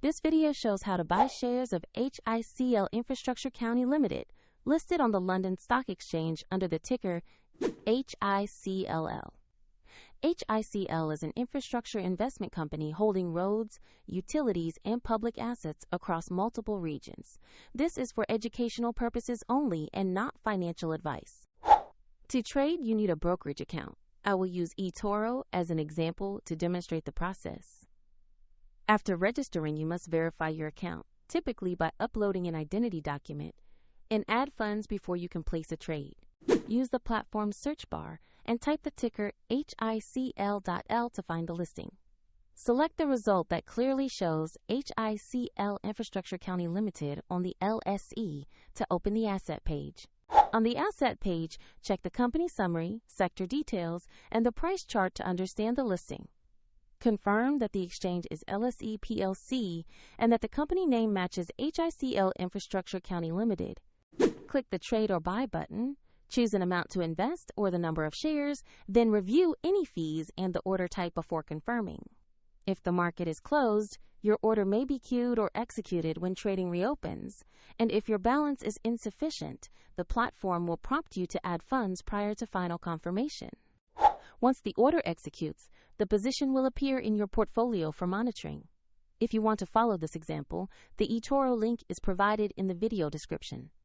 This video shows how to buy shares of HICL Infrastructure Co Ltd, listed on the London Stock Exchange under the ticker HICL.L. HICL is an infrastructure investment company holding roads, utilities, and public assets across multiple regions. This is for educational purposes only and not financial advice. To trade, you need a brokerage account. I will use eToro as an example to demonstrate the process. After registering, you must verify your account, typically by uploading an identity document, and add funds before you can place a trade. Use the platform's search bar and type the ticker HICL.L to find the listing. Select the result that clearly shows HICL Infrastructure Co Ltd on the LSE to open the asset page. On the asset page, check the company summary, sector details, and the price chart to understand the listing. Confirm that the exchange is LSE PLC and that the company name matches HICL Infrastructure Co Ltd. Click the Trade or Buy button, choose an amount to invest or the number of shares, then review any fees and the order type before confirming. If the market is closed, your order may be queued or executed when trading reopens, and if your balance is insufficient, the platform will prompt you to add funds prior to final confirmation. Once the order executes, the position will appear in your portfolio for monitoring. If you want to follow this example, the eToro link is provided in the video description.